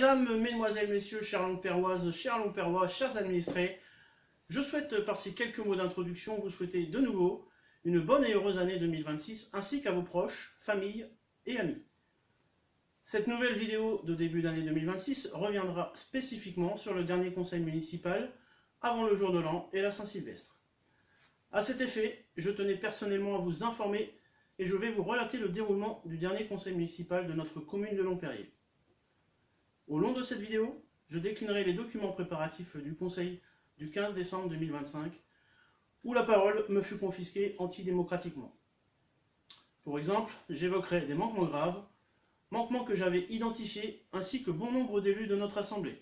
Mesdames, Mesdemoiselles, Messieurs, chères Longperroises, chers Longperrois, chers administrés, je souhaite par ces quelques mots d'introduction vous souhaiter de nouveau une bonne et heureuse année 2026 ainsi qu'à vos proches, familles et amis. Cette nouvelle vidéo de début d'année 2026 reviendra spécifiquement sur le dernier conseil municipal avant le jour de l'an et la Saint-Sylvestre. À cet effet, je tenais personnellement à vous informer et je vais vous relater le déroulement du dernier conseil municipal de notre commune de Longperrier. Au long de cette vidéo, je déclinerai les documents préparatifs du conseil du 15 décembre 2025, où la parole me fut confisquée antidémocratiquement. Pour exemple, j'évoquerai des manquements graves, manquements que j'avais identifiés ainsi que bon nombre d'élus de notre assemblée.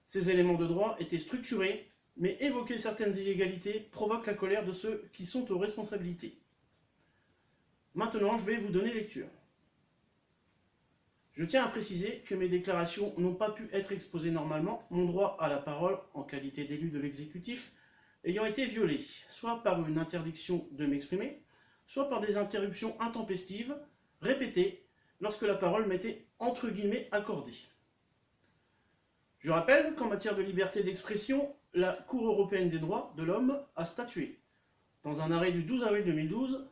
Ces éléments de droit étaient structurés, mais évoquer certaines illégalités provoque la colère de ceux qui sont aux responsabilités. Maintenant, je vais vous donner lecture. Je tiens à préciser que mes déclarations n'ont pas pu être exposées normalement, mon droit à la parole en qualité d'élu de l'exécutif ayant été violé, soit par une interdiction de m'exprimer, soit par des interruptions intempestives, répétées, lorsque la parole m'était entre guillemets accordée. Je rappelle qu'en matière de liberté d'expression, la Cour européenne des droits de l'homme a statué. Dans un arrêt du 12 avril 2012,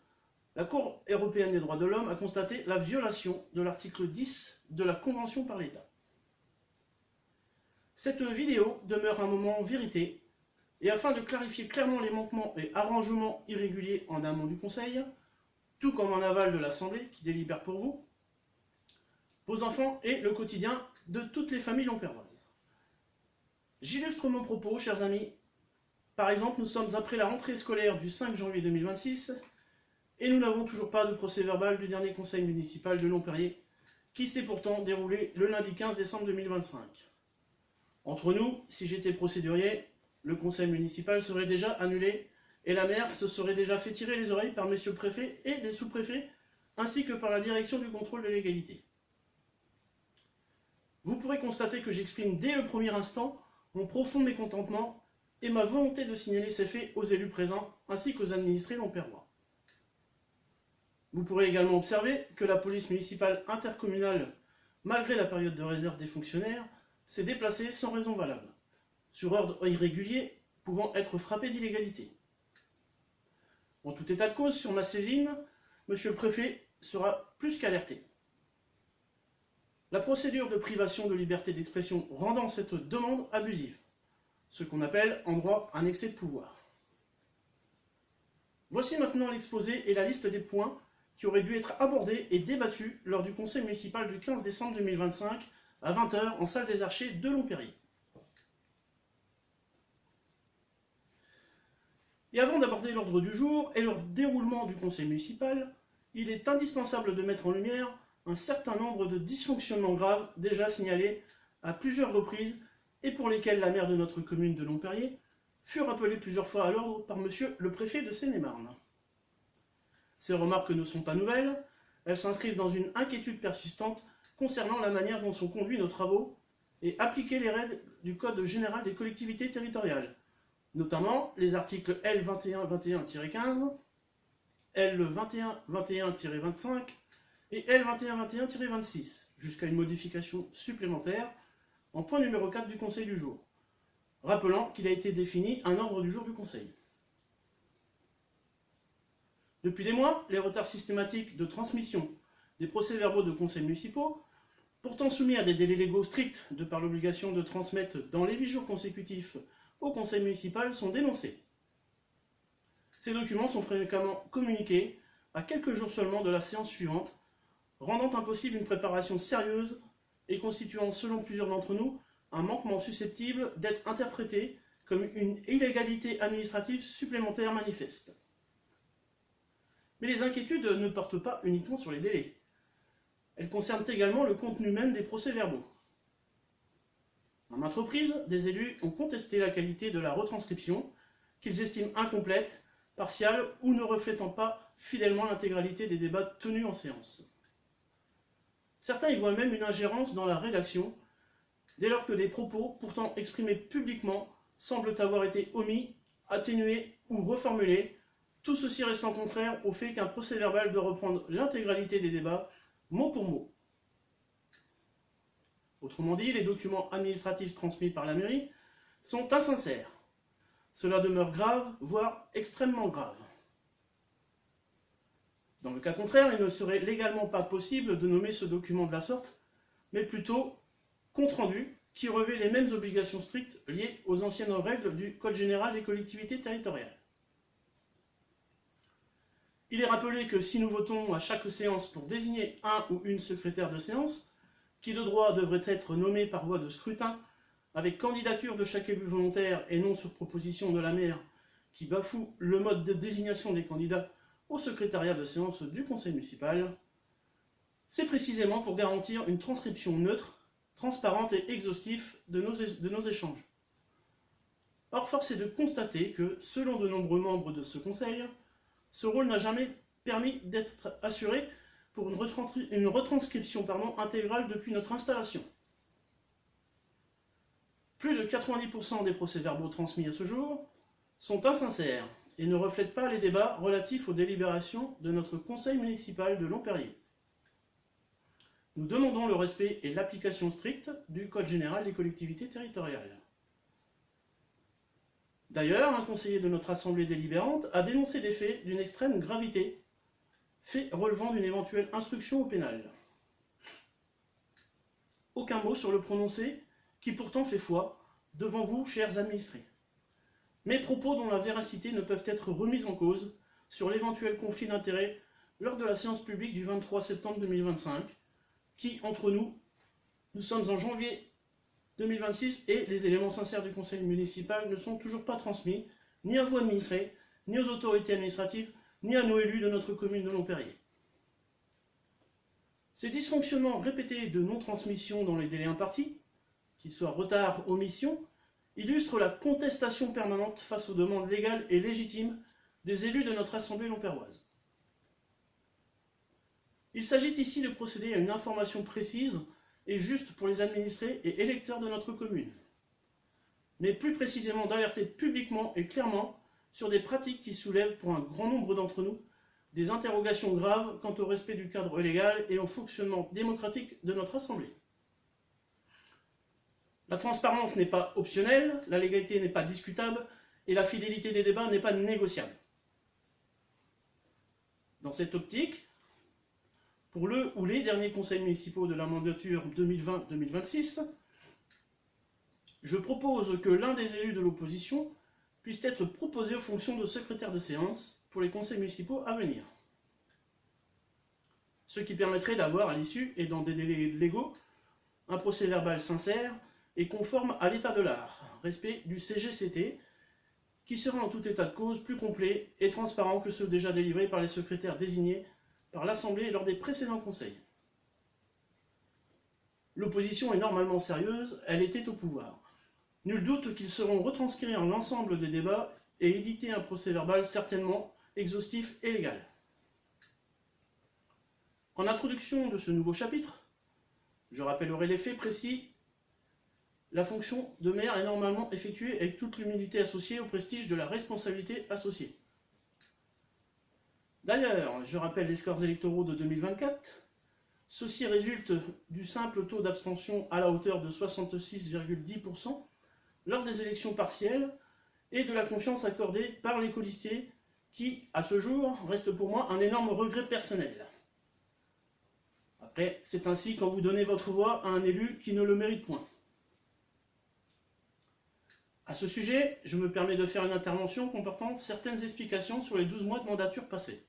la Cour européenne des droits de l'homme a constaté la violation de l'article 10 de la Convention par l'État. Cette vidéo demeure un moment en vérité, et afin de clarifier clairement les manquements et arrangements irréguliers en amont du Conseil, tout comme en aval de l'Assemblée qui délibère pour vous, vos enfants et le quotidien de toutes les familles longperroises. J'illustre mon propos, chers amis. Par exemple, nous sommes après la rentrée scolaire du 5 janvier 2026, et nous n'avons toujours pas de procès-verbal du dernier conseil municipal de Longperrier, qui s'est pourtant déroulé le lundi 15 décembre 2025. Entre nous, si j'étais procédurier, le conseil municipal serait déjà annulé, et la maire se serait déjà fait tirer les oreilles par monsieur le préfet et les sous-préfets, ainsi que par la direction du contrôle de légalité. Vous pourrez constater que j'exprime dès le premier instant mon profond mécontentement et ma volonté de signaler ces faits aux élus présents, ainsi qu'aux administrés longperrois. Vous pourrez également observer que la police municipale intercommunale, malgré la période de réserve des fonctionnaires, s'est déplacée sans raison valable, sur ordre irrégulier pouvant être frappé d'illégalité. En tout état de cause, sur ma saisine, monsieur le préfet sera plus qu'alerté. La procédure de privation de liberté d'expression rendant cette demande abusive, ce qu'on appelle en droit un excès de pouvoir. Voici maintenant l'exposé et la liste des points qui auraient dû être abordés et débattus lors du conseil municipal du 15 décembre 2025 à 20 h en salle des Archers de Longperrier. Et avant d'aborder l'ordre du jour et le déroulement du conseil municipal, il est indispensable de mettre en lumière un certain nombre de dysfonctionnements graves déjà signalés à plusieurs reprises et pour lesquels la maire de notre commune de Longperrier fut rappelée plusieurs fois à l'ordre par monsieur le préfet de Seine-et-Marne. Ces remarques ne sont pas nouvelles, elles s'inscrivent dans une inquiétude persistante concernant la manière dont sont conduits nos travaux et appliquer les règles du Code général des collectivités territoriales, notamment les articles L2121-15, L2121-25 et L2121-26, jusqu'à une modification supplémentaire en point numéro 4 du Conseil du jour, rappelant qu'il a été défini un ordre du jour du Conseil. Depuis des mois, les retards systématiques de transmission des procès-verbaux de conseils municipaux, pourtant soumis à des délais légaux stricts de par l'obligation de transmettre dans les 8 jours consécutifs au conseil municipal, sont dénoncés. Ces documents sont fréquemment communiqués à quelques jours seulement de la séance suivante, rendant impossible une préparation sérieuse et constituant, selon plusieurs d'entre nous, un manquement susceptible d'être interprété comme une illégalité administrative supplémentaire manifeste. Mais les inquiétudes ne portent pas uniquement sur les délais. Elles concernent également le contenu même des procès-verbaux. À maintes reprises, des élus ont contesté la qualité de la retranscription, qu'ils estiment incomplète, partiale ou ne reflétant pas fidèlement l'intégralité des débats tenus en séance. Certains y voient même une ingérence dans la rédaction, dès lors que des propos, pourtant exprimés publiquement, semblent avoir été omis, atténués ou reformulés, tout ceci restant contraire au fait qu'un procès-verbal doit reprendre l'intégralité des débats, mot pour mot. Autrement dit, les documents administratifs transmis par la mairie sont insincères. Cela demeure grave, voire extrêmement grave. Dans le cas contraire, il ne serait légalement pas possible de nommer ce document de la sorte, mais plutôt compte-rendu qui revêt les mêmes obligations strictes liées aux anciennes règles du Code général des collectivités territoriales. Il est rappelé que si nous votons à chaque séance pour désigner un ou une secrétaire de séance, qui de droit devrait être nommé par voie de scrutin, avec candidature de chaque élu volontaire et non sur proposition de la maire, qui bafoue le mode de désignation des candidats au secrétariat de séance du conseil municipal, c'est précisément pour garantir une transcription neutre, transparente et exhaustive de nos échanges. Or, force est de constater que, selon de nombreux membres de ce conseil, ce rôle n'a jamais permis d'être assuré pour une retranscription intégrale depuis notre installation. Plus de 90% des procès-verbaux transmis à ce jour sont insincères et ne reflètent pas les débats relatifs aux délibérations de notre conseil municipal de Longperrier. Nous demandons le respect et l'application stricte du Code général des collectivités territoriales. D'ailleurs, un conseiller de notre assemblée délibérante a dénoncé des faits d'une extrême gravité, faits relevant d'une éventuelle instruction au pénal. Aucun mot sur le prononcé, qui pourtant fait foi, devant vous, chers administrés. Mes propos dont la véracité ne peuvent être remis en cause sur l'éventuel conflit d'intérêts lors de la séance publique du 23 septembre 2025, qui, entre nous sommes en janvier 2026 et les éléments sincères du conseil municipal ne sont toujours pas transmis, ni à vous administrés, ni aux autorités administratives, ni à nos élus de notre commune de Longperrier. Ces dysfonctionnements répétés de non-transmission dans les délais impartis, qu'ils soient retard, omission, illustrent la contestation permanente face aux demandes légales et légitimes des élus de notre assemblée longperroise. Il s'agit ici de procéder à une information précise et juste pour les administrés et électeurs de notre commune, mais plus précisément d'alerter publiquement et clairement sur des pratiques qui soulèvent pour un grand nombre d'entre nous des interrogations graves quant au respect du cadre légal et au fonctionnement démocratique de notre assemblée. La transparence n'est pas optionnelle, la légalité n'est pas discutable et la fidélité des débats n'est pas négociable. Dans cette optique, pour le ou les derniers conseils municipaux de la mandature 2020-2026, je propose que l'un des élus de l'opposition puisse être proposé aux fonctions de secrétaire de séance pour les conseils municipaux à venir. Ce qui permettrait d'avoir à l'issue, et dans des délais légaux, un procès-verbal sincère et conforme à l'état de l'art, respect du CGCT, qui sera en tout état de cause plus complet et transparent que ceux déjà délivrés par les secrétaires désignés par l'Assemblée lors des précédents conseils. L'opposition est normalement sérieuse, elle était au pouvoir. Nul doute qu'ils sauront retranscrire l'ensemble des débats et éditer un procès-verbal certainement exhaustif et légal. En introduction de ce nouveau chapitre, je rappellerai les faits précis. La fonction de maire est normalement effectuée avec toute l'humilité associée au prestige de la responsabilité associée. D'ailleurs, je rappelle les scores électoraux de 2024. Ceci résulte du simple taux d'abstention à la hauteur de 66,10% lors des élections partielles et de la confiance accordée par les colistiers qui, à ce jour, reste pour moi un énorme regret personnel. Après, c'est ainsi quand vous donnez votre voix à un élu qui ne le mérite point. À ce sujet, je me permets de faire une intervention comportant certaines explications sur les 12 mois de mandature passée.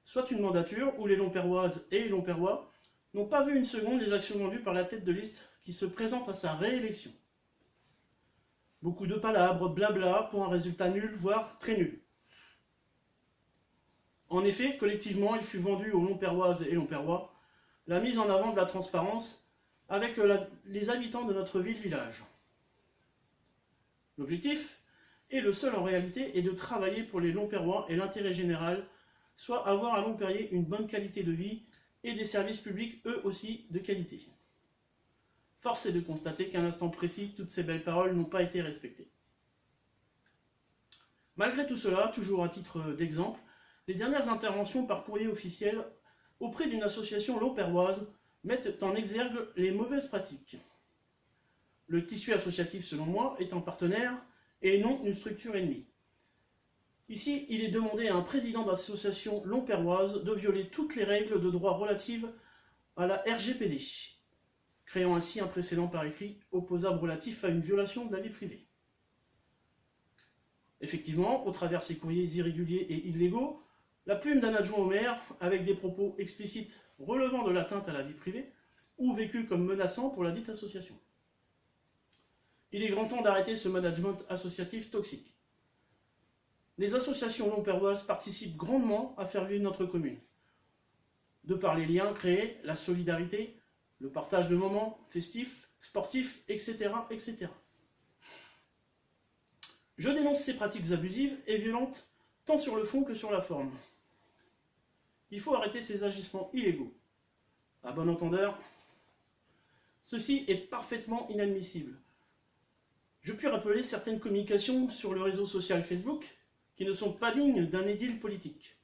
Soit une mandature où les Longperroises et les Longperrois n'ont pas vu une seconde les actions vendues par la tête de liste qui se présente à sa réélection. Beaucoup de palabres, blabla, pour un résultat nul, voire très nul. En effet, collectivement, il fut vendu aux Longperroises et Longperrois la mise en avant de la transparence avec les habitants de notre ville-village. L'objectif, et le seul en réalité, est de travailler pour les Longperrois et l'intérêt général, soit avoir à Longperrier une bonne qualité de vie et des services publics eux aussi de qualité. Force est de constater qu'à un instant précis, toutes ces belles paroles n'ont pas été respectées. Malgré tout cela, toujours à titre d'exemple, les dernières interventions par courrier officiel auprès d'une association longperroise mettent en exergue les mauvaises pratiques. Le tissu associatif, selon moi, est un partenaire et non une structure ennemie. Ici, il est demandé à un président d'association lomperroise de violer toutes les règles de droit relatives à la RGPD, créant ainsi un précédent par écrit opposable relatif à une violation de la vie privée. Effectivement, au travers de ces courriers irréguliers et illégaux, la plume d'un adjoint au maire, avec des propos explicites relevant de l'atteinte à la vie privée, ou vécus comme menaçants pour la dite association. Il est grand temps d'arrêter ce management associatif toxique. Les associations lomperroises participent grandement à faire vivre notre commune, de par les liens créés, la solidarité, le partage de moments festifs, sportifs, etc., etc. Je dénonce ces pratiques abusives et violentes, tant sur le fond que sur la forme. Il faut arrêter ces agissements illégaux. À bon entendeur, ceci est parfaitement inadmissible. Je puis rappeler certaines communications sur le réseau social Facebook qui ne sont pas dignes d'un édile politique.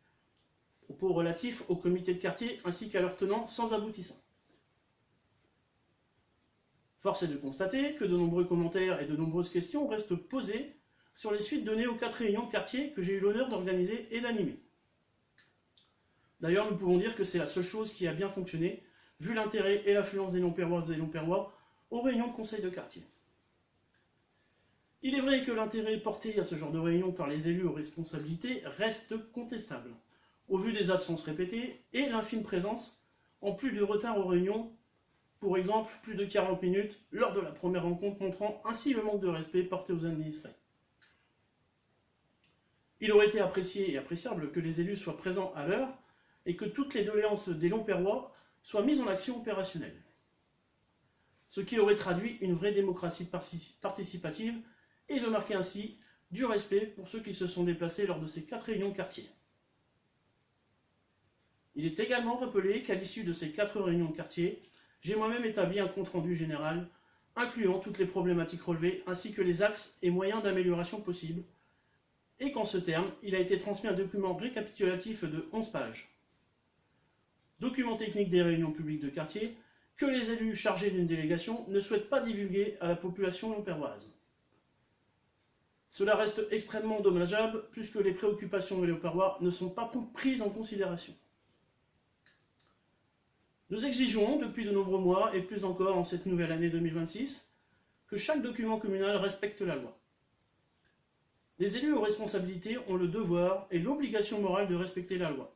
Propos relatifs aux comités de quartier ainsi qu'à leurs tenants sans aboutissant. Force est de constater que de nombreux commentaires et de nombreuses questions restent posées sur les suites données aux 4 réunions de quartier que j'ai eu l'honneur d'organiser et d'animer. D'ailleurs, nous pouvons dire que c'est la seule chose qui a bien fonctionné, vu l'intérêt et l'affluence des Lomperroises et Lomperrois aux réunions de conseil de quartier. Il est vrai que l'intérêt porté à ce genre de réunion par les élus aux responsabilités reste contestable, au vu des absences répétées et l'infime présence, en plus de retard aux réunions, pour exemple plus de 40 minutes lors de la première rencontre, montrant ainsi le manque de respect porté aux administrés. Il aurait été apprécié et appréciable que les élus soient présents à l'heure et que toutes les doléances des Lomperrois soient mises en action opérationnelle. Ce qui aurait traduit une vraie démocratie participative et de marquer ainsi du respect pour ceux qui se sont déplacés lors de ces 4 réunions de quartier. Il est également rappelé qu'à l'issue de ces 4 réunions de quartier, j'ai moi-même établi un compte-rendu général incluant toutes les problématiques relevées ainsi que les axes et moyens d'amélioration possibles, et qu'en ce terme, il a été transmis un document récapitulatif de 11 pages. Document technique des réunions publiques de quartier que les élus chargés d'une délégation ne souhaitent pas divulguer à la population lomperroise. Cela reste extrêmement dommageable puisque les préoccupations des Lomperrois ne sont pas prises en considération. Nous exigeons depuis de nombreux mois, et plus encore en cette nouvelle année 2026, que chaque document communal respecte la loi. Les élus aux responsabilités ont le devoir et l'obligation morale de respecter la loi.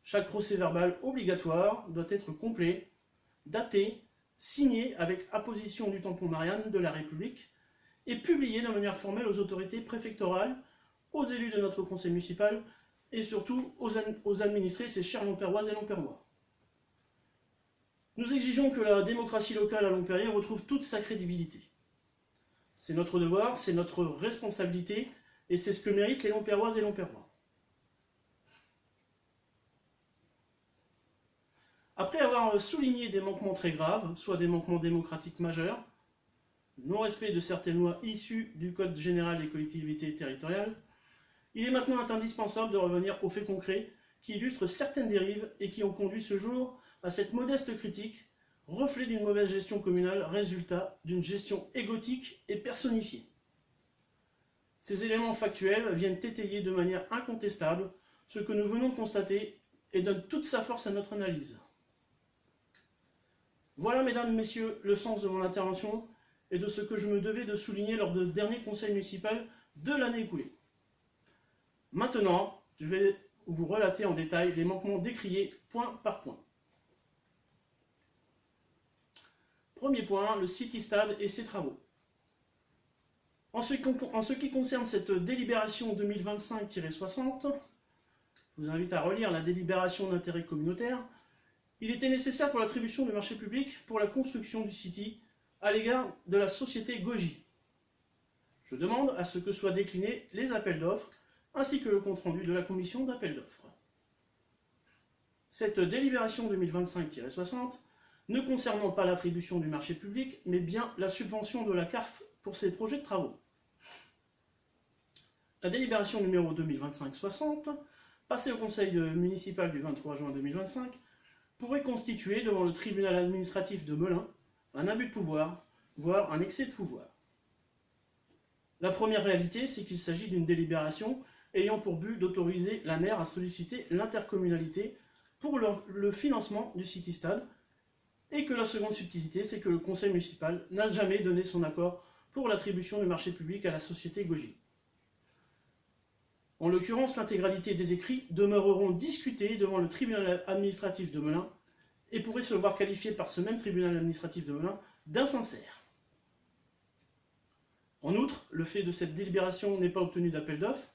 Chaque procès-verbal obligatoire doit être complet, daté, signé avec apposition du tampon Marianne de la République et publié de manière formelle aux autorités préfectorales, aux élus de notre conseil municipal et surtout aux administrés, ces chers Lomperroises et Lomperrois. Nous exigeons que la démocratie locale à Lomperrier retrouve toute sa crédibilité. C'est notre devoir, c'est notre responsabilité, et c'est ce que méritent les Lomperroises et Lomperrois. Après avoir souligné des manquements très graves, soit des manquements démocratiques majeurs, non-respect de certaines lois issues du Code général des collectivités territoriales, il est maintenant indispensable de revenir aux faits concrets qui illustrent certaines dérives et qui ont conduit ce jour à cette modeste critique, reflet d'une mauvaise gestion communale, résultat d'une gestion égotique et personnifiée. Ces éléments factuels viennent étayer de manière incontestable ce que nous venons de constater et donnent toute sa force à notre analyse. Voilà, mesdames, messieurs, le sens de mon intervention et de ce que je me devais de souligner lors du dernier conseil municipal de l'année écoulée. Maintenant, je vais vous relater en détail les manquements décriés point par point. Premier point, le City Stade et ses travaux. En ce qui concerne cette délibération 2025-60, je vous invite à relire la délibération d'intérêt communautaire. Il était nécessaire pour l'attribution du marché public pour la construction du City à l'égard de la société Goji. Je demande à ce que soient déclinés les appels d'offres ainsi que le compte-rendu de la commission d'appel d'offres. Cette délibération 2025-60 ne concernant pas l'attribution du marché public, mais bien la subvention de la CARF pour ses projets de travaux. La délibération numéro 2025-60, passée au conseil municipal du 23 juin 2025, pourrait constituer devant le tribunal administratif de Melun un abus de pouvoir, voire un excès de pouvoir. La première réalité, c'est qu'il s'agit d'une délibération ayant pour but d'autoriser la maire à solliciter l'intercommunalité pour le financement du City-Stade, et que la seconde subtilité, c'est que le conseil municipal n'a jamais donné son accord pour l'attribution du marché public à la société Gogi. En l'occurrence, l'intégralité des écrits demeureront discutés devant le tribunal administratif de Melun et pourraient se voir qualifiés par ce même tribunal administratif de Melun d'insincères. En outre, le fait de cette délibération n'est pas obtenu d'appel d'offres,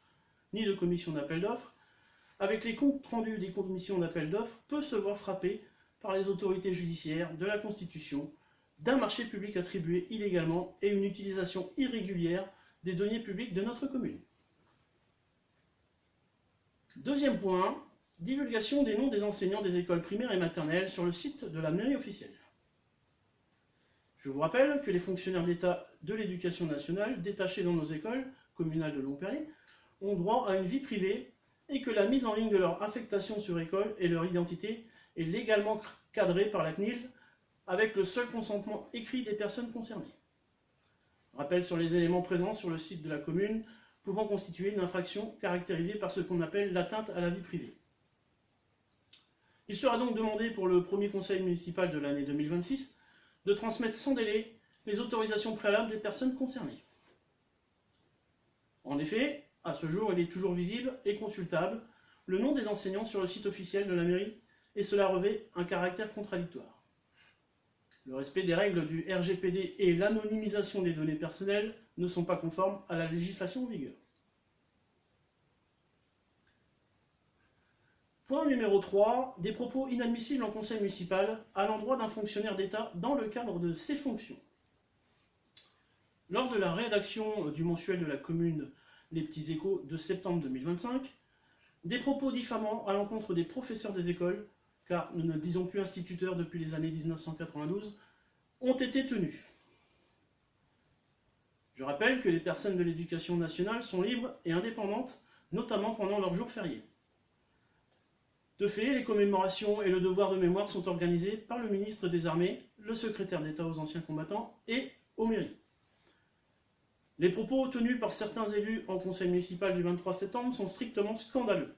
ni de commission d'appel d'offres, avec les comptes rendus des commissions d'appel d'offres, peut se voir frapper par les autorités judiciaires de la constitution d'un marché public attribué illégalement et une utilisation irrégulière des deniers publics de notre commune. Deuxième point, divulgation des noms des enseignants des écoles primaires et maternelles sur le site de la mairie officielle. Je vous rappelle que les fonctionnaires d'État de l'éducation nationale détachés dans nos écoles communales de Longperrier ont droit à une vie privée et que la mise en ligne de leur affectation sur école et leur identité est légalement cadrée par la CNIL avec le seul consentement écrit des personnes concernées. Rappel sur les éléments présents sur le site de la commune pouvant constituer une infraction caractérisée par ce qu'on appelle l'atteinte à la vie privée. Il sera donc demandé pour le premier conseil municipal de l'année 2026 de transmettre sans délai les autorisations préalables des personnes concernées. En effet, à ce jour, il est toujours visible et consultable le nom des enseignants sur le site officiel de la mairie, et cela revêt un caractère contradictoire. Le respect des règles du RGPD et l'anonymisation des données personnelles ne sont pas conformes à la législation en vigueur. Point numéro 3, des propos inadmissibles en conseil municipal à l'endroit d'un fonctionnaire d'État dans le cadre de ses fonctions. Lors de la rédaction du mensuel de la commune Les Petits Échos de septembre 2025, des propos diffamants à l'encontre des professeurs des écoles, car nous ne disons plus instituteurs depuis les années 1992, ont été tenus. Je rappelle que les personnes de l'éducation nationale sont libres et indépendantes, notamment pendant leurs jours fériés. De fait, les commémorations et le devoir de mémoire sont organisés par le ministre des Armées, le secrétaire d'État aux anciens combattants et aux mairies. Les propos tenus par certains élus en conseil municipal du 23 septembre sont strictement scandaleux.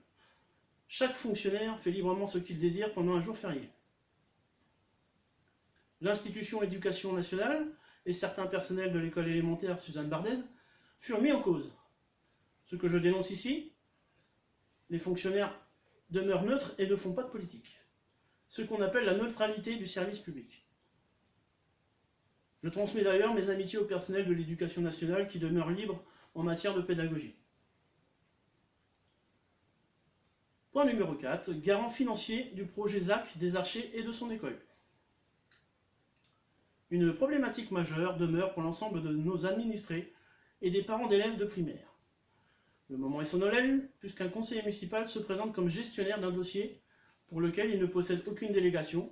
Chaque fonctionnaire fait librement ce qu'il désire pendant un jour férié. L'institution éducation nationale et certains personnels de l'école élémentaire Suzanne Bardez furent mis en cause. Ce que je dénonce ici, les fonctionnaires demeurent neutres et ne font pas de politique. Ce qu'on appelle la neutralité du service public. Je transmets d'ailleurs mes amitiés au personnel de l'éducation nationale qui demeure libre en matière de pédagogie. Point numéro 4, garant financier du projet ZAC des Archers et de son école. Une problématique majeure demeure pour l'ensemble de nos administrés et des parents d'élèves de primaire. Le moment est solennel, puisqu'un conseiller municipal se présente comme gestionnaire d'un dossier pour lequel il ne possède aucune délégation.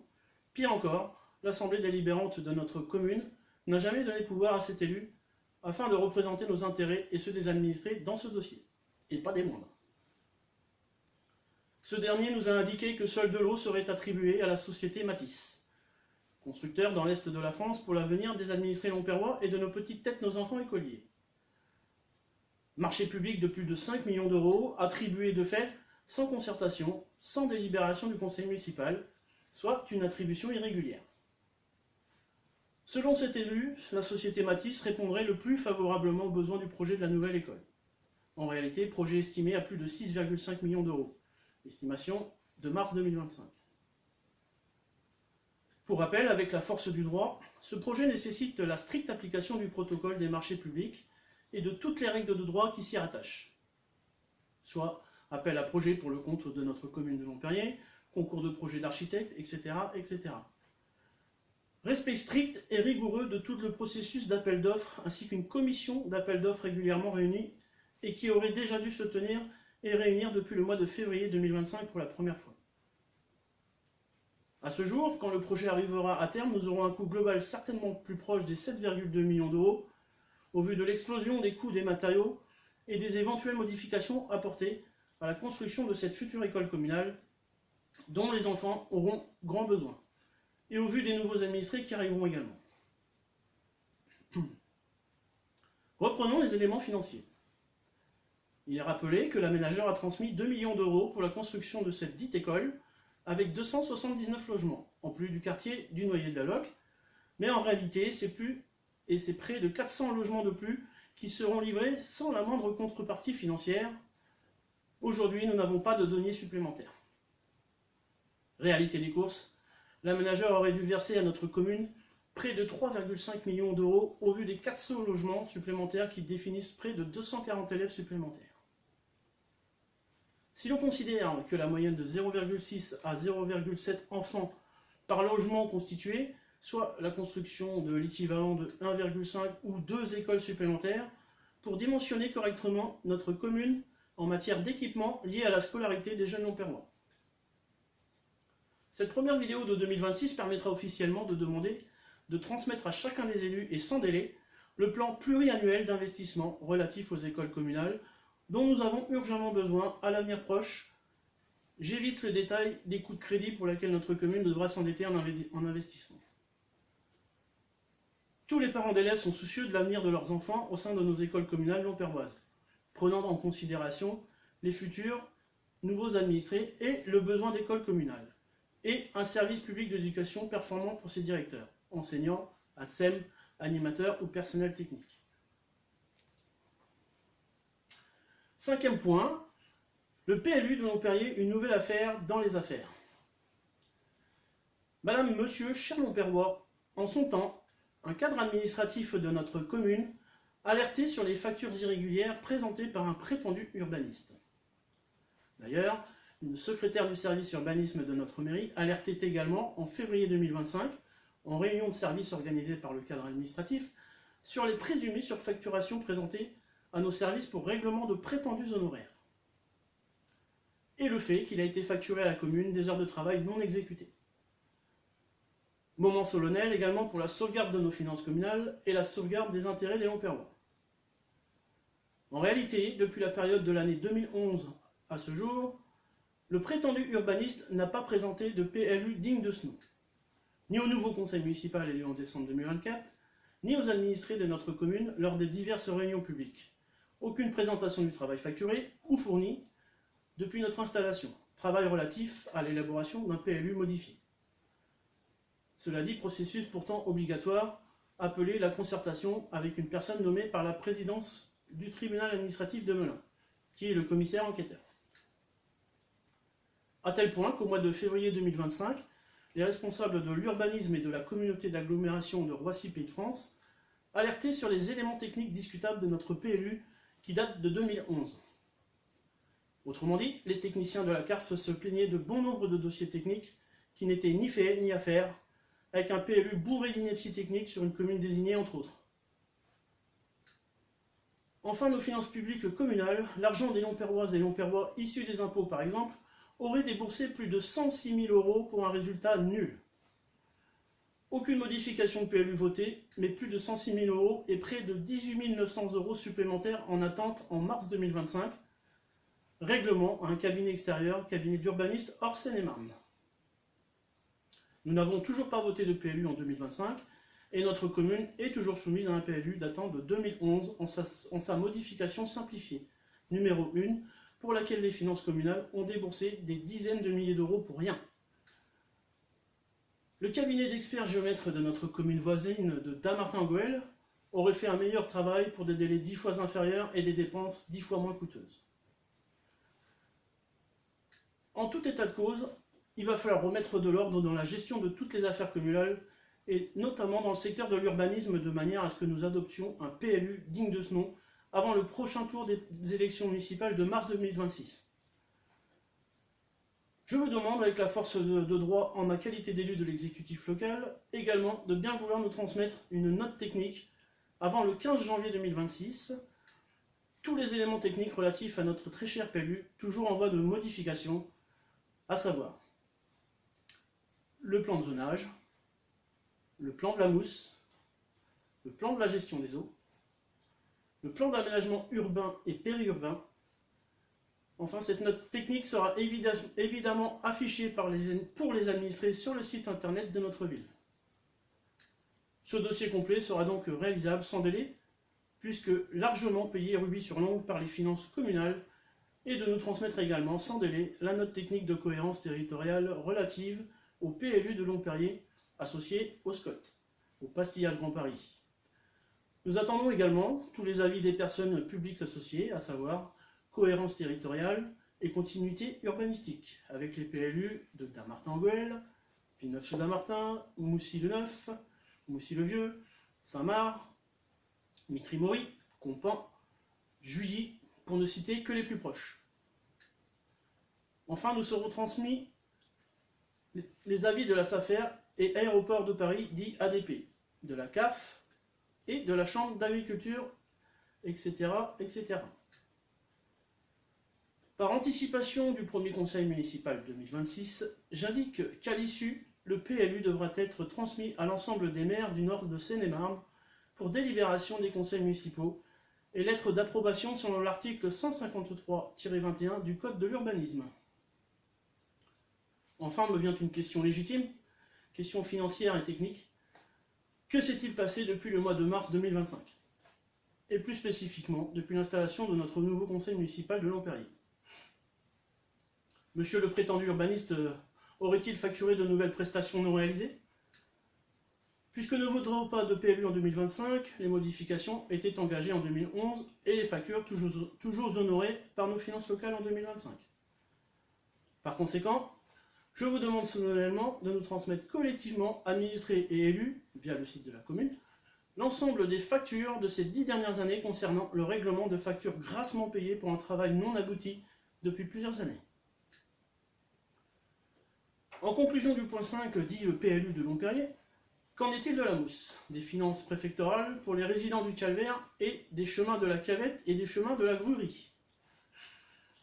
Pire encore, l'assemblée délibérante de notre commune n'a jamais donné pouvoir à cet élu afin de représenter nos intérêts et ceux des administrés dans ce dossier, et pas des moindres. Ce dernier nous a indiqué que seul de l'eau serait attribué à la société Matisse, constructeur dans l'est de la France pour l'avenir des administrés longperrois et de nos petites têtes, nos enfants écoliers. Marché public de plus de 5 millions d'euros, attribué de fait sans concertation, sans délibération du conseil municipal, soit une attribution irrégulière. Selon cet élu, la société Matisse répondrait le plus favorablement aux besoins du projet de la nouvelle école. En réalité, projet estimé à plus de 6,5 millions d'euros. Estimation de mars 2025. Pour rappel, avec la force du droit, ce projet nécessite la stricte application du protocole des marchés publics et de toutes les règles de droit qui s'y rattachent. Soit appel à projet pour le compte de notre commune de Longperrier, concours de projet d'architecte, etc., etc. Respect strict et rigoureux de tout le processus d'appel d'offres, ainsi qu'une commission d'appel d'offres régulièrement réunie et qui aurait déjà dû se tenir et réunir depuis le mois de février 2025 pour la première fois. À ce jour, quand le projet arrivera à terme, nous aurons un coût global certainement plus proche des 7,2 millions d'euros, au vu de l'explosion des coûts des matériaux et des éventuelles modifications apportées à la construction de cette future école communale, dont les enfants auront grand besoin, et au vu des nouveaux administrés qui arriveront également. Reprenons les éléments financiers. Il est rappelé que l'aménageur a transmis 2 millions d'euros pour la construction de cette dite école, avec 279 logements, en plus du quartier du Noyer de la Loque, mais en réalité, c'est près de 400 logements de plus qui seront livrés sans la moindre contrepartie financière. Aujourd'hui, nous n'avons pas de données supplémentaires. Réalité des courses, l'aménageur aurait dû verser à notre commune près de 3,5 millions d'euros au vu des 400 logements supplémentaires qui définissent près de 240 élèves supplémentaires. Si l'on considère que la moyenne de 0,6 à 0,7 enfants par logement constitué, soit la construction de l'équivalent de 1,5 ou 2 écoles supplémentaires, pour dimensionner correctement notre commune en matière d'équipement lié à la scolarité des jeunes Lomperrois. Cette première vidéo de 2026 permettra officiellement de demander de transmettre à chacun des élus et sans délai le plan pluriannuel d'investissement relatif aux écoles communales dont nous avons urgemment besoin à l'avenir proche. J'évite le détail des coûts de crédit pour lesquels notre commune devra s'endetter en investissement. Tous les parents d'élèves sont soucieux de l'avenir de leurs enfants au sein de nos écoles communales lomperroises, prenant en considération les futurs nouveaux administrés et le besoin d'écoles communales, et un service public d'éducation performant pour ses directeurs, enseignants, ATSEM, animateurs ou personnel technique. Cinquième point, le PLU de Montpellier, une nouvelle affaire dans les affaires. Madame, Monsieur, cher Lomperrois, en son temps, un cadre administratif de notre commune alertait sur les factures irrégulières présentées par un prétendu urbaniste. D'ailleurs, une secrétaire du service urbanisme de notre mairie alertait également en février 2025, en réunion de service organisée par le cadre administratif, sur les présumées surfacturations présentées à nos services pour règlement de prétendus honoraires. Et le fait qu'il a été facturé à la commune des heures de travail non exécutées. Moment solennel également pour la sauvegarde de nos finances communales et la sauvegarde des intérêts des Lomperrois. En réalité, depuis la période de l'année 2011 à ce jour, le prétendu urbaniste n'a pas présenté de PLU digne de ce nom, ni au nouveau conseil municipal élu en décembre 2024, ni aux administrés de notre commune lors des diverses réunions publiques. Aucune présentation du travail facturé ou fourni depuis notre installation, travail relatif à l'élaboration d'un PLU modifié. Cela dit, processus pourtant obligatoire, appelé la concertation avec une personne nommée par la présidence du tribunal administratif de Melun, qui est le commissaire enquêteur. À tel point qu'au mois de février 2025, les responsables de l'urbanisme et de la communauté d'agglomération de Roissy-Pays de France alertaient sur les éléments techniques discutables de notre PLU qui date de 2011. Autrement dit, les techniciens de la CARF se plaignaient de bon nombre de dossiers techniques qui n'étaient ni faits ni à faire, avec un PLU bourré d'inepties techniques sur une commune désignée entre autres. Enfin, nos finances publiques communales, l'argent des Lomperroises et Lomperrois issus des impôts par exemple, aurait déboursé plus de 106 000 € pour un résultat nul. Aucune modification de PLU votée, mais plus de 106 000 € et près de 18 900 € supplémentaires en attente en mars 2025. Règlement à un cabinet extérieur, cabinet d'urbanistes hors Seine-et-Marne. Nous n'avons toujours pas voté de PLU en 2025 et notre commune est toujours soumise à un PLU datant de 2011 en sa modification simplifiée, numéro 1, pour laquelle les finances communales ont déboursé des dizaines de milliers d'euros pour rien. Le cabinet d'experts géomètres de notre commune voisine de Dammartin-Goël aurait fait un meilleur travail pour des délais 10 fois inférieurs et des dépenses 10 fois moins coûteuses. En tout état de cause, il va falloir remettre de l'ordre dans la gestion de toutes les affaires communales et notamment dans le secteur de l'urbanisme de manière à ce que nous adoptions un PLU digne de ce nom avant le prochain tour des élections municipales de mars 2026. Je vous demande, avec la force de droit en ma qualité d'élu de l'exécutif local, également de bien vouloir nous transmettre une note technique avant le 15 janvier 2026, tous les éléments techniques relatifs à notre très cher PLU, toujours en voie de modification, à savoir le plan de zonage, le plan de la mousse, le plan de la gestion des eaux, le plan d'aménagement urbain et périurbain, Enfin, cette note technique sera évidemment affichée pour les administrés sur le site internet de notre ville. Ce dossier complet sera donc réalisable sans délai, puisque largement payé rubis sur l'ongle par les finances communales, et de nous transmettre également sans délai la note technique de cohérence territoriale relative au PLU de Longperrier, associé au SCOT, au pastillage Grand Paris. Nous attendons également tous les avis des personnes publiques associées, à savoir cohérence territoriale et continuité urbanistique, avec les PLU de Dammartin-Goël, Villeneuve-sous-Dammartin, Moussy-le-Neuf, Moussy-le-Vieux, Saint-Marc, Mitry-Mory, Compan, Juilly, pour ne citer que les plus proches. Enfin, nous serons transmis les avis de la SAFER et Aéroport de Paris, dit ADP, de la CAF et de la Chambre d'agriculture, etc., etc. Par anticipation du premier conseil municipal 2026, j'indique qu'à l'issue, le PLU devra être transmis à l'ensemble des maires du nord de Seine-et-Marne pour délibération des conseils municipaux et lettre d'approbation selon l'article 153-21 du Code de l'urbanisme. Enfin me vient une question légitime, question financière et technique. Que s'est-il passé depuis le mois de mars 2025? Et plus spécifiquement, depuis l'installation de notre nouveau conseil municipal de Longperrier. Monsieur le prétendu urbaniste aurait-il facturé de nouvelles prestations non réalisées? Puisque ne vaudra pas de PLU en 2025, les modifications étaient engagées en 2011 et les factures toujours honorées par nos finances locales en 2025. Par conséquent, je vous demande solennellement de nous transmettre collectivement, administrés et élus, via le site de la commune, l'ensemble des factures de ces 10 dernières années concernant le règlement de factures grassement payées pour un travail non abouti depuis plusieurs années. En conclusion du point 5 dit PLU de Longperrier, qu'en est-il de la mousse, des finances préfectorales pour les résidents du Calvaire et des chemins de la Cavette et des chemins de la Gruerie?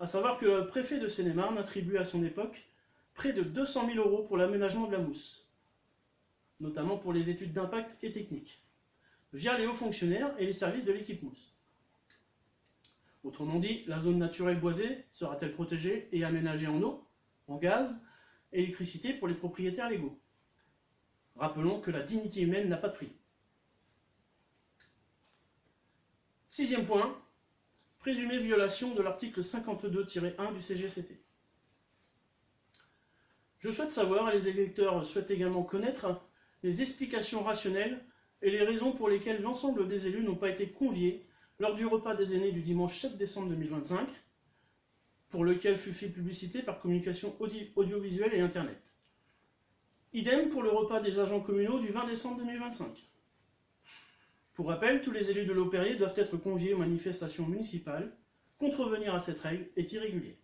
A savoir que le préfet de Seine-et-Marne attribuait à son époque près de 200 000 € pour l'aménagement de la mousse, notamment pour les études d'impact et techniques, via les hauts fonctionnaires et les services de l'équipe mousse. Autrement dit, la zone naturelle boisée sera-t-elle protégée et aménagée en eau, en gaz, électricité pour les propriétaires légaux? Rappelons que la dignité humaine n'a pas de prix. Sixième point, présumée violation de l'article 52-1 du CGCT. Je souhaite savoir, et les électeurs souhaitent également connaître, les explications rationnelles et les raisons pour lesquelles l'ensemble des élus n'ont pas été conviés lors du repas des aînés du dimanche 7 décembre 2025, pour lequel fut fait publicité par communication audiovisuelle et Internet. Idem pour le repas des agents communaux du 20 décembre 2025. Pour rappel, tous les élus de Longperrier doivent être conviés aux manifestations municipales. Contrevenir à cette règle est irrégulier.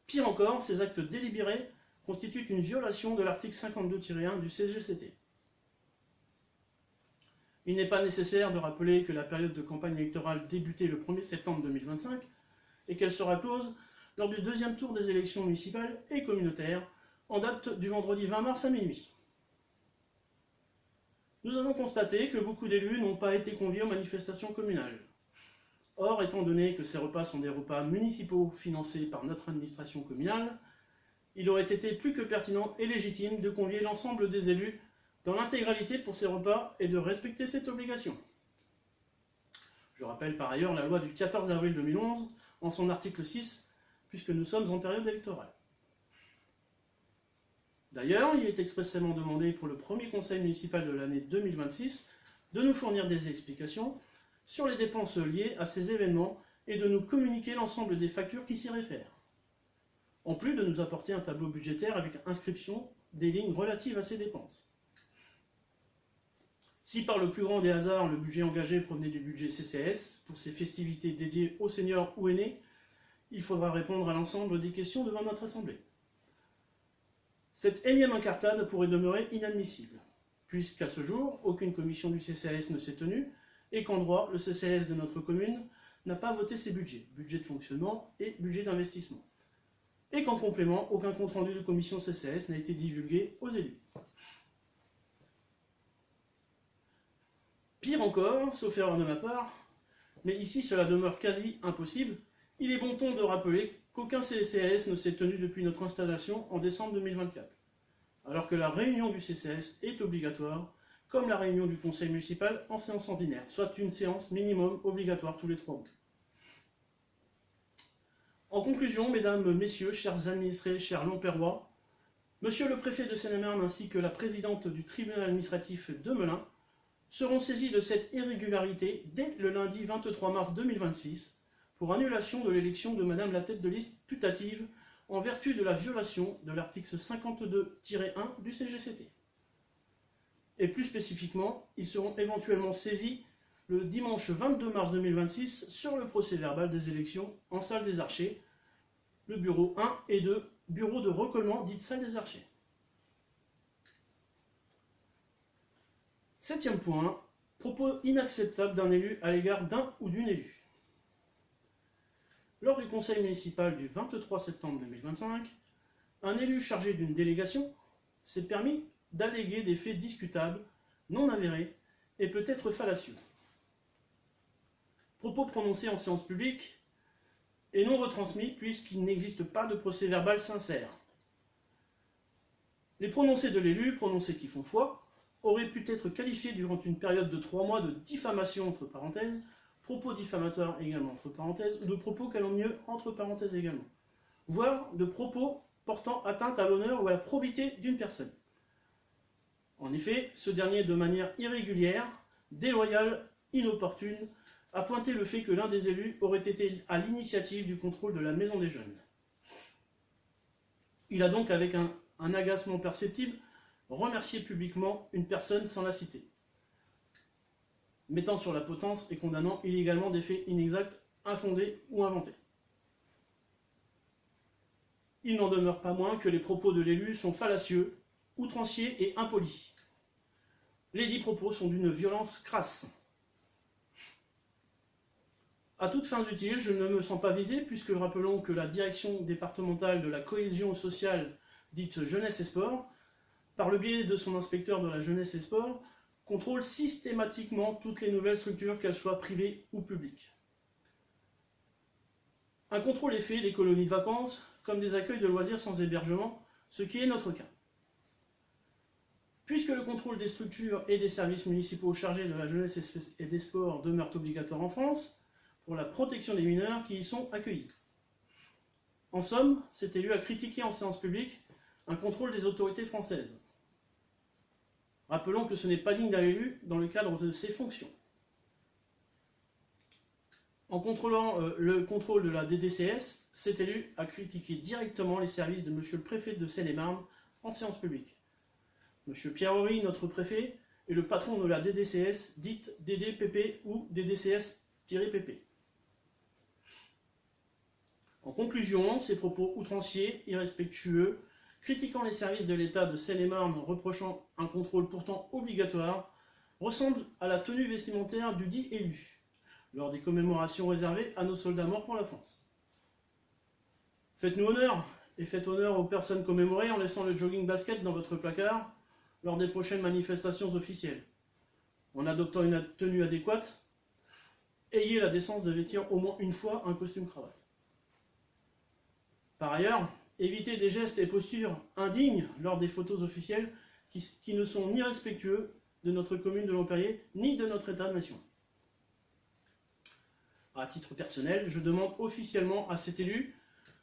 Pire encore, ces actes délibérés constituent une violation de l'article 52-1 du CGCT. Il n'est pas nécessaire de rappeler que la période de campagne électorale débutait le 1er septembre 2025 et qu'elle sera close lors du deuxième tour des élections municipales et communautaires en date du vendredi 20 mars à minuit. Nous avons constaté que beaucoup d'élus n'ont pas été conviés aux manifestations communales. Or, étant donné que ces repas sont des repas municipaux financés par notre administration communale, il aurait été plus que pertinent et légitime de convier l'ensemble des élus dans l'intégralité pour ces repas et de respecter cette obligation. Je rappelle par ailleurs la loi du 14 avril 2011 en son article 6, puisque nous sommes en période électorale. D'ailleurs, il est expressément demandé pour le premier conseil municipal de l'année 2026 de nous fournir des explications sur les dépenses liées à ces événements et de nous communiquer l'ensemble des factures qui s'y réfèrent, en plus de nous apporter un tableau budgétaire avec inscription des lignes relatives à ces dépenses. Si par le plus grand des hasards, le budget engagé provenait du budget CCAS pour ces festivités dédiées aux seniors ou aînés, il faudra répondre à l'ensemble des questions devant notre Assemblée. Cette énième incartade pourrait demeurer inadmissible, puisqu'à ce jour, aucune commission du CCAS ne s'est tenue, et qu'en droit, le CCAS de notre commune n'a pas voté ses budgets, budget de fonctionnement et budget d'investissement, et qu'en complément, aucun compte-rendu de commission CCAS n'a été divulgué aux élus. Pire encore, sauf erreur de ma part, mais ici cela demeure quasi impossible, Il est bon ton de rappeler qu'aucun CCAS ne s'est tenu depuis notre installation en décembre 2024, alors que la réunion du CCAS est obligatoire, comme la réunion du conseil municipal en séance ordinaire, soit une séance minimum obligatoire tous les 3 mois. En conclusion, mesdames, messieurs, chers administrés, chers Lomperrois, monsieur le préfet de Seine-et-Marne ainsi que la présidente du tribunal administratif de Melun seront saisis de cette irrégularité dès le lundi 23 mars 2026 pour annulation de l'élection de madame la tête de liste putative en vertu de la violation de l'article 52-1 du CGCT. Et plus spécifiquement, ils seront éventuellement saisis le dimanche 22 mars 2026 sur le procès-verbal des élections en salle des archers, le bureau 1 et 2, bureau de recollement dite salle des archers. 7e point, propos inacceptables d'un élu à l'égard d'un ou d'une élue. Lors du conseil municipal du 23 septembre 2025, un élu chargé d'une délégation s'est permis d'alléguer des faits discutables, non avérés et peut-être fallacieux. Propos prononcés en séance publique et non retransmis puisqu'il n'existe pas de procès-verbal sincère. Les prononcés de l'élu, prononcés qui font foi, auraient pu être qualifiés durant une période de 3 mois de diffamation entre parenthèses, propos diffamatoires également entre parenthèses, ou de propos calomnieux entre parenthèses également, voire de propos portant atteinte à l'honneur ou à la probité d'une personne. En effet, ce dernier, de manière irrégulière, déloyale, inopportune, a pointé le fait que l'un des élus aurait été à l'initiative du contrôle de la maison des jeunes. Il a donc, avec un agacement perceptible, remercié publiquement une personne sans la citer, mettant sur la potence et condamnant illégalement des faits inexacts, infondés ou inventés. Il n'en demeure pas moins que les propos de l'élu sont fallacieux, outranciers et impolis. Les 10 propos sont d'une violence crasse. À toutes fins utiles, je ne me sens pas visé, puisque rappelons que la direction départementale de la cohésion sociale, dite Jeunesse et Sport, par le biais de son inspecteur de la Jeunesse et Sport, contrôle systématiquement toutes les nouvelles structures, qu'elles soient privées ou publiques. Un contrôle est fait des colonies de vacances, comme des accueils de loisirs sans hébergement, ce qui est notre cas. Puisque le contrôle des structures et des services municipaux chargés de la jeunesse et des sports demeure obligatoire en France, pour la protection des mineurs qui y sont accueillis. En somme, cet élu a critiqué en séance publique un contrôle des autorités françaises. Rappelons que ce n'est pas digne d'un élu dans le cadre de ses fonctions. En contrôlant le contrôle de la DDCS, cet élu a critiqué directement les services de monsieur le préfet de Seine-et-Marne en séance publique. Monsieur Pierre Horry, notre préfet, est le patron de la DDCS, dite DDPP ou DDCS-PP. En conclusion, ces propos outranciers, irrespectueux, critiquant les services de l'État de Seine-et-Marne en reprochant un contrôle pourtant obligatoire, ressemblent à la tenue vestimentaire du dit élu, lors des commémorations réservées à nos soldats morts pour la France. Faites-nous honneur, et faites honneur aux personnes commémorées en laissant le jogging basket dans votre placard lors des prochaines manifestations officielles. En adoptant une tenue adéquate, ayez la décence de vêtir au moins une fois un costume cravate. Par ailleurs, évitez des gestes et postures indignes lors des photos officielles qui ne sont ni respectueux de notre commune de Lomperrier, ni de notre État-nation. À titre personnel, je demande officiellement à cet élu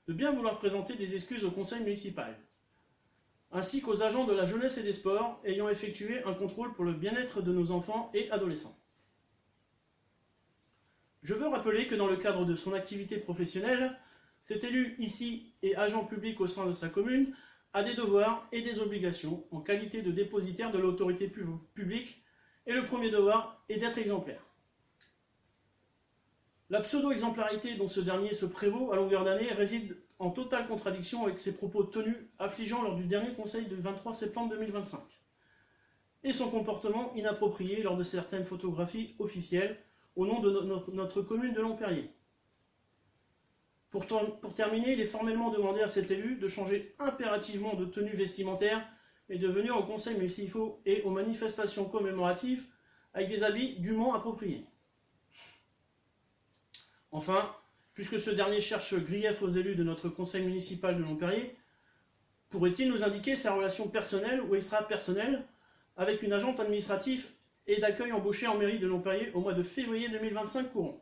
de bien vouloir présenter des excuses au conseil municipal, ainsi qu'aux agents de la jeunesse et des sports ayant effectué un contrôle pour le bien-être de nos enfants et adolescents. Je veux rappeler que dans le cadre de son activité professionnelle, cet élu ici et agent public au sein de sa commune a des devoirs et des obligations en qualité de dépositaire de l'autorité publique, et le premier devoir est d'être exemplaire. La pseudo-exemplarité dont ce dernier se prévaut à longueur d'année réside en totale contradiction avec ses propos tenus affligeants lors du dernier conseil du 23 septembre 2025, et son comportement inapproprié lors de certaines photographies officielles au nom de notre commune de Lomperrier. Pour terminer, il est formellement demandé à cet élu de changer impérativement de tenue vestimentaire et de venir aux conseils municipaux et aux manifestations commémoratives avec des habits dûment appropriés. Enfin, puisque ce dernier cherche grief aux élus de notre conseil municipal de Longperrier, pourrait-il nous indiquer sa relation personnelle ou extra-personnelle avec une agente administrative et d'accueil embauchée en mairie de Longperrier au mois de février 2025 courant?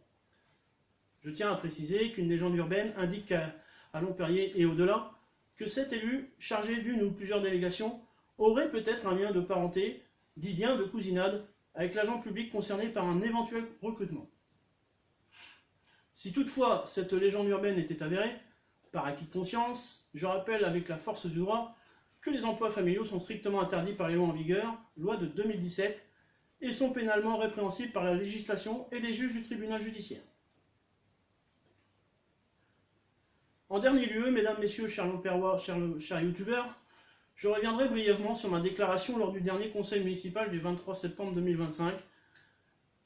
Je tiens à préciser qu'une légende urbaine indique à Longperrier et au-delà que cet élu, chargé d'une ou plusieurs délégations, aurait peut-être un lien de parenté, dit lien de cousinade, avec l'agent public concerné par un éventuel recrutement. Si toutefois cette légende urbaine était avérée, par acquis de conscience, je rappelle avec la force du droit que les emplois familiaux sont strictement interdits par les lois en vigueur, loi de 2017, et sont pénalement répréhensibles par la législation et les juges du tribunal judiciaire. En dernier lieu, mesdames, messieurs, chers Longperrois, chers youtubeurs, je reviendrai brièvement sur ma déclaration lors du dernier conseil municipal du 23 septembre 2025,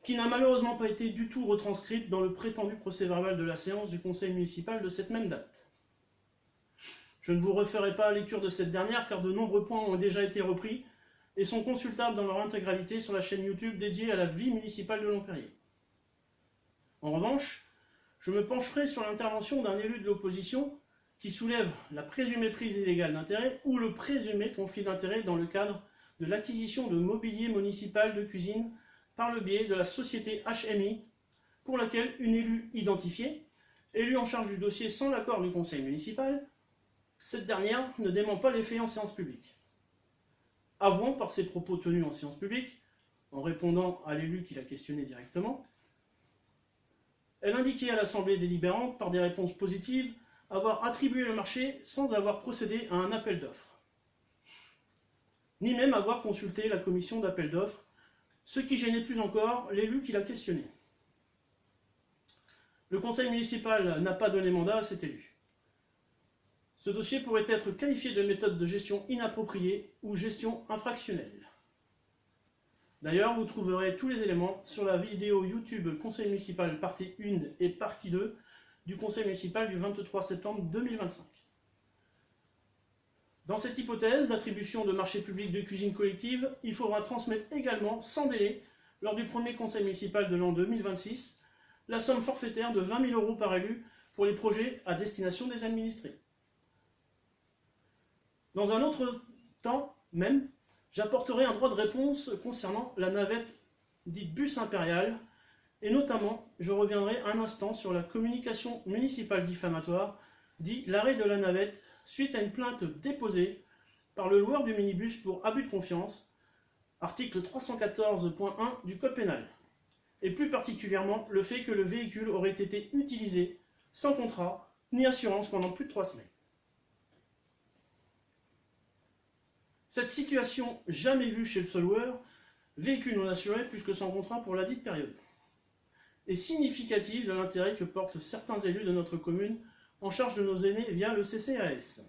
qui n'a malheureusement pas été du tout retranscrite dans le prétendu procès-verbal de la séance du conseil municipal de cette même date. Je ne vous referai pas la lecture de cette dernière car de nombreux points ont déjà été repris et sont consultables dans leur intégralité sur la chaîne YouTube dédiée à la vie municipale de Longperrier. En revanche, je me pencherai sur l'intervention d'un élu de l'opposition qui soulève la présumée prise illégale d'intérêt ou le présumé conflit d'intérêt dans le cadre de l'acquisition de mobilier municipal de cuisine par le biais de la société HMI, pour laquelle une élue identifiée, élue en charge du dossier sans l'accord du conseil municipal, cette dernière ne dément pas les faits en séance publique. Avouant par ses propos tenus en séance publique, en répondant à l'élu qui l'a questionné directement, elle indiquait à l'Assemblée délibérante, par des réponses positives, avoir attribué le marché sans avoir procédé à un appel d'offres, ni même avoir consulté la commission d'appel d'offres, ce qui gênait plus encore l'élu qui l'a questionné. Le conseil municipal n'a pas donné mandat à cet élu. Ce dossier pourrait être qualifié de méthode de gestion inappropriée ou gestion infractionnelle. D'ailleurs, vous trouverez tous les éléments sur la vidéo YouTube Conseil municipal partie 1 et partie 2 du Conseil municipal du 23 septembre 2025. Dans cette hypothèse d'attribution de marché public de cuisine collective, il faudra transmettre également, sans délai, lors du premier Conseil municipal de l'an 2026, la somme forfaitaire de 20 000 € par élu pour les projets à destination des administrés. Dans un autre temps même, j'apporterai un droit de réponse concernant la navette dite bus impérial, et notamment, je reviendrai un instant sur la communication municipale diffamatoire, dit l'arrêt de la navette, suite à une plainte déposée par le loueur du minibus pour abus de confiance, article 314.1 du Code pénal, et plus particulièrement le fait que le véhicule aurait été utilisé sans contrat ni assurance pendant plus de 3 semaines. Cette situation jamais vue chez le seul loueur, véhicule non assuré plus que sans contrat pour la dite période, est significative de l'intérêt que portent certains élus de notre commune en charge de nos aînés via le CCAS.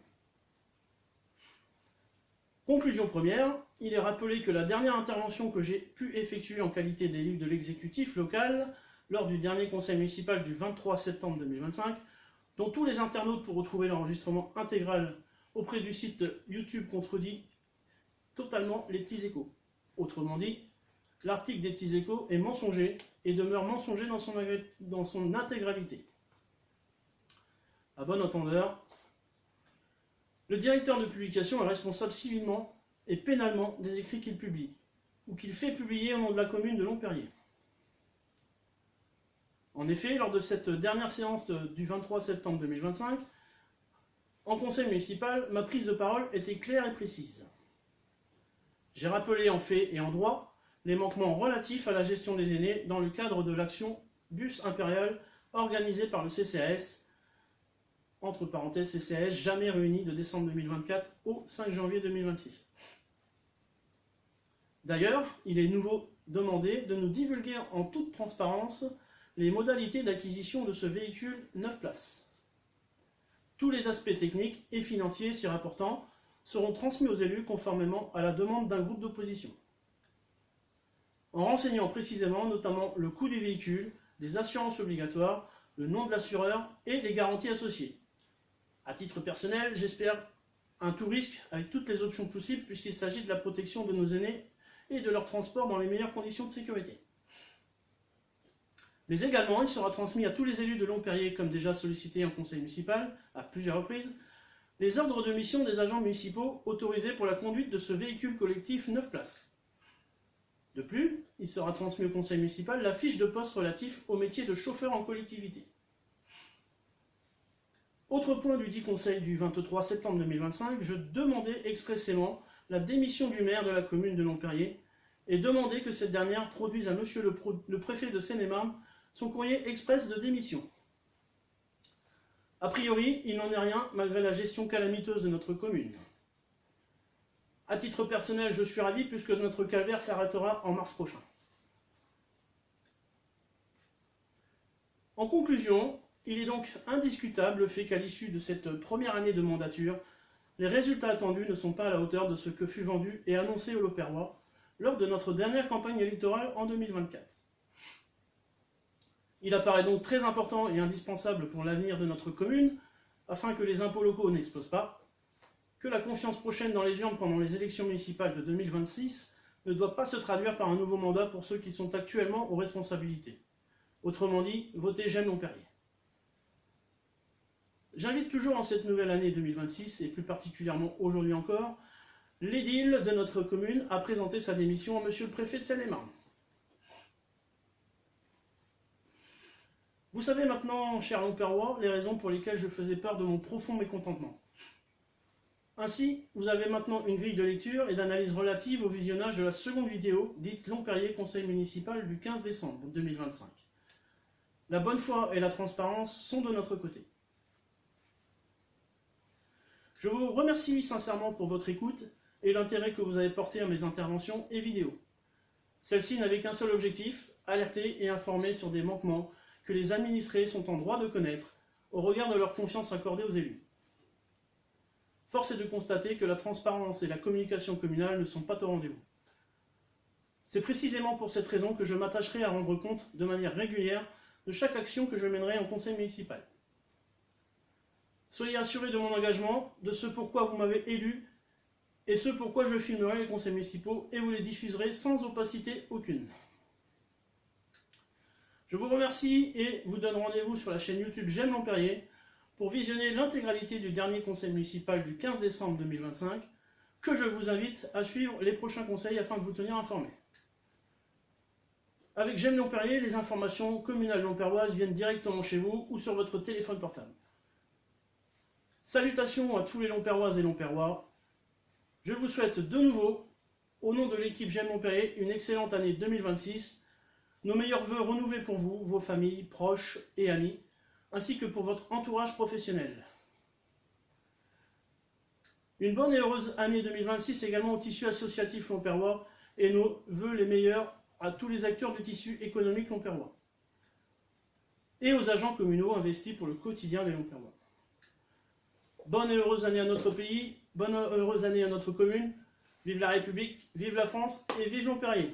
Conclusion première, il est rappelé que la dernière intervention que j'ai pu effectuer en qualité d'élu de l'exécutif local lors du dernier conseil municipal du 23 septembre 2025, dont tous les internautes pourront retrouver l'enregistrement intégral auprès du site YouTube contredit totalement les petits échos. Autrement dit, l'article des petits échos est mensonger et demeure mensonger dans son intégralité. À bon entendeur, le directeur de publication est responsable civilement et pénalement des écrits qu'il publie, ou qu'il fait publier au nom de la commune de Longperrier. En effet, lors de cette dernière séance du 23 septembre 2025, en conseil municipal, ma prise de parole était claire et précise. J'ai rappelé en fait et en droit les manquements relatifs à la gestion des aînés dans le cadre de l'action Bus Impérial organisée par le CCAS, entre parenthèses CCAS jamais réuni de décembre 2024 au 5 janvier 2026. D'ailleurs, il est nouveau demandé de nous divulguer en toute transparence les modalités d'acquisition de ce véhicule 9 places. Tous les aspects techniques et financiers s'y rapportant seront transmis aux élus conformément à la demande d'un groupe d'opposition, en renseignant précisément notamment le coût du véhicule, des assurances obligatoires, le nom de l'assureur et les garanties associées. À titre personnel, j'espère un tout risque avec toutes les options possibles puisqu'il s'agit de la protection de nos aînés et de leur transport dans les meilleures conditions de sécurité. Mais également, il sera transmis à tous les élus de Longperrier, comme déjà sollicité en conseil municipal à plusieurs reprises, les ordres de mission des agents municipaux autorisés pour la conduite de ce véhicule collectif 9 places. De plus, il sera transmis au conseil municipal la fiche de poste relative au métier de chauffeur en collectivité. Autre point du dit conseil du 23 septembre 2025, je demandais expressément la démission du maire de la commune de Longperrier et demandais que cette dernière produise à monsieur le préfet de Seine-et-Marne son courrier express de démission. A priori, il n'en est rien malgré la gestion calamiteuse de notre commune. À titre personnel, je suis ravi puisque notre calvaire s'arrêtera en mars prochain. En conclusion, il est donc indiscutable le fait qu'à l'issue de cette première année de mandature, les résultats attendus ne sont pas à la hauteur de ce que fut vendu et annoncé aux Lopérois lors de notre dernière campagne électorale en 2024. Il apparaît donc très important et indispensable pour l'avenir de notre commune, afin que les impôts locaux n'explosent pas, que la confiance prochaine dans les urnes pendant les élections municipales de 2026 ne doit pas se traduire par un nouveau mandat pour ceux qui sont actuellement aux responsabilités. Autrement dit, votez J'aime Longperrier. J'invite toujours en cette nouvelle année 2026, et plus particulièrement aujourd'hui encore, l'édile de notre commune à présenter sa démission à monsieur le préfet de Seine-et-Marne. Vous savez maintenant, chers Longperrois, les raisons pour lesquelles je faisais part de mon profond mécontentement. Ainsi, vous avez maintenant une grille de lecture et d'analyse relative au visionnage de la seconde vidéo, dite Longperrier Conseil municipal du 15 décembre 2025. La bonne foi et la transparence sont de notre côté. Je vous remercie sincèrement pour votre écoute et l'intérêt que vous avez porté à mes interventions et vidéos. Celle-ci n'avait qu'un seul objectif, alerter et informer sur des manquements que les administrés sont en droit de connaître au regard de leur confiance accordée aux élus. Force est de constater que la transparence et la communication communale ne sont pas au rendez-vous. C'est précisément pour cette raison que je m'attacherai à rendre compte de manière régulière de chaque action que je mènerai en conseil municipal. Soyez assurés de mon engagement, de ce pourquoi vous m'avez élu et ce pourquoi je filmerai les conseils municipaux et vous les diffuserai sans opacité aucune. Je vous remercie et vous donne rendez-vous sur la chaîne YouTube J'aime Longperrier pour visionner l'intégralité du dernier conseil municipal du 15 décembre 2025, que je vous invite à suivre les prochains conseils afin de vous tenir informés. Avec J'aime Longperrier, les informations communales longperroises viennent directement chez vous ou sur votre téléphone portable. Salutations à tous les Longperroises et Longperrois. Je vous souhaite de nouveau, au nom de l'équipe J'aime Longperrier, une excellente année 2026. Nos meilleurs vœux renouvelés pour vous, vos familles, proches et amis, ainsi que pour votre entourage professionnel. Une bonne et heureuse année 2026 également au tissu associatif longperrois et nos vœux les meilleurs à tous les acteurs du tissu économique longperrois et aux agents communaux investis pour le quotidien des Longperrois. Bonne et heureuse année à notre pays, bonne et heureuse année à notre commune. Vive la République, vive la France et vive Longperrier.